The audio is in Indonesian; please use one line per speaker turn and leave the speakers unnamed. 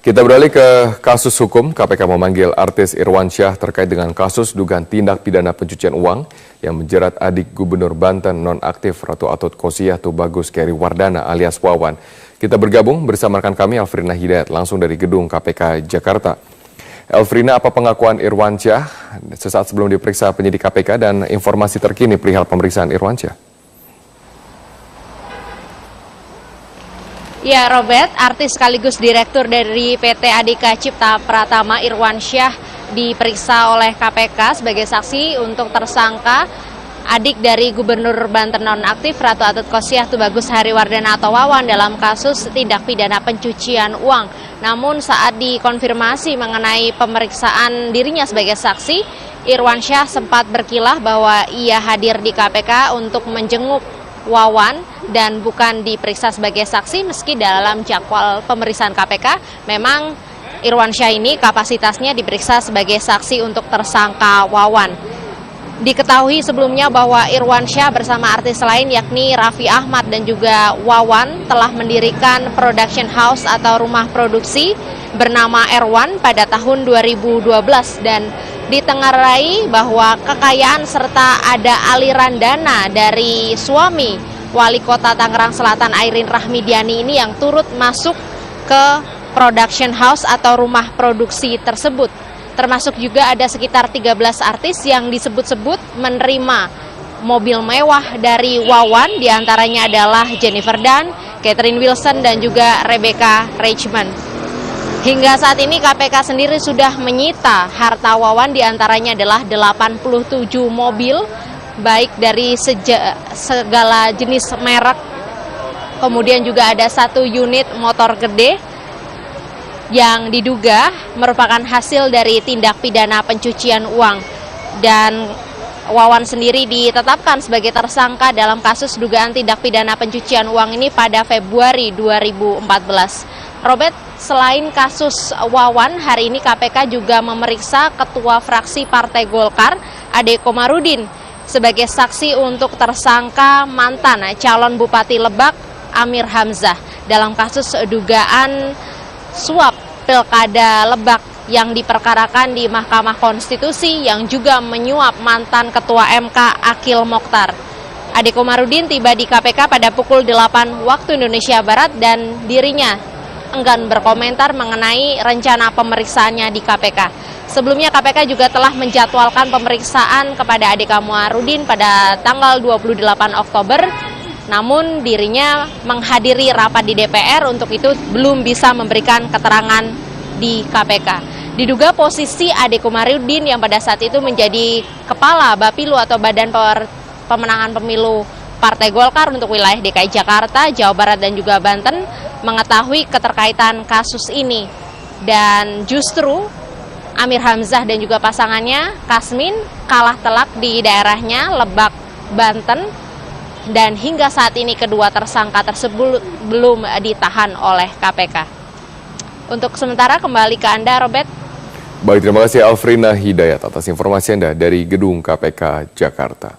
Kita beralih ke kasus hukum. KPK memanggil artis Irwansyah terkait dengan kasus dugaan tindak pidana pencucian uang yang menjerat adik Gubernur Banten nonaktif Ratu Atut Khosyah Tubagus Keri Wardana alias Wawan. Kita bergabung bersama rekan kami Elfrina Hidayat langsung dari gedung KPK Jakarta. Elfrina, apa pengakuan Irwansyah sesaat sebelum diperiksa penyidik KPK dan informasi terkini perihal pemeriksaan Irwansyah?
Ya, Robert, artis sekaligus direktur dari PT Adhika Cipta Pratama Irwansyah diperiksa oleh KPK sebagai saksi untuk tersangka adik dari Gubernur Banten nonaktif Ratu Atut Khosyah Tubagus Keri Wardana atau Wawan dalam kasus tindak pidana pencucian uang. Namun saat dikonfirmasi mengenai pemeriksaan dirinya sebagai saksi, Irwansyah sempat berkilah bahwa ia hadir di KPK untuk menjenguk Wawan dan bukan diperiksa sebagai saksi meski dalam jadwal pemeriksaan KPK memang Irwansyah ini kapasitasnya diperiksa sebagai saksi untuk tersangka Wawan. Diketahui sebelumnya bahwa Irwansyah bersama artis lain yakni Raffi Ahmad dan juga Wawan telah mendirikan production house atau rumah produksi bernama R1 pada tahun 2012 dan ditengarai bahwa kekayaan serta ada aliran dana dari suami Wali Kota Tangerang Selatan Airin Rahmidiani ini yang turut masuk ke production house atau rumah produksi tersebut. Termasuk juga ada sekitar 13 artis yang disebut-sebut menerima mobil mewah dari Wawan, diantaranya adalah Jennifer Dunn, Catherine Wilson, dan juga Rebecca Reichman. Hingga saat ini KPK sendiri sudah menyita harta Wawan, diantaranya adalah 87 mobil, baik dari segala jenis merek, kemudian juga ada 1 unit motor gede, yang diduga merupakan hasil dari tindak pidana pencucian uang. Dan Wawan sendiri ditetapkan sebagai tersangka dalam kasus dugaan tindak pidana pencucian uang ini pada Februari 2014. Robert, selain kasus Wawan, hari ini KPK juga memeriksa Ketua Fraksi Partai Golkar, Ade Komarudin, sebagai saksi untuk tersangka mantan calon Bupati Lebak, Amir Hamzah, dalam kasus dugaan suap Pilkada Lebak yang diperkarakan di Mahkamah Konstitusi yang juga menyuap mantan Ketua MK Akil Mokhtar. Ade Komarudin tiba di KPK pada pukul 8 waktu Indonesia Barat dan dirinya enggan berkomentar mengenai rencana pemeriksaannya di KPK. Sebelumnya KPK juga telah menjadwalkan pemeriksaan kepada Ade Komarudin pada tanggal 28 Oktober. Namun dirinya menghadiri rapat di DPR, untuk itu belum bisa memberikan keterangan di KPK. Diduga posisi Ade Komarudin yang pada saat itu menjadi Kepala Bapilu atau Badan Pemenangan Pemilu Partai Golkar untuk wilayah DKI Jakarta, Jawa Barat dan juga Banten mengetahui keterkaitan kasus ini. Dan justru Amir Hamzah dan juga pasangannya Kasmin kalah telak di daerahnya Lebak, Banten. Dan hingga saat ini kedua tersangka tersebut belum ditahan oleh KPK. Untuk sementara kembali ke Anda, Robert.
Baik, terima kasih Elfrina Hidayat atas informasi Anda dari gedung KPK Jakarta.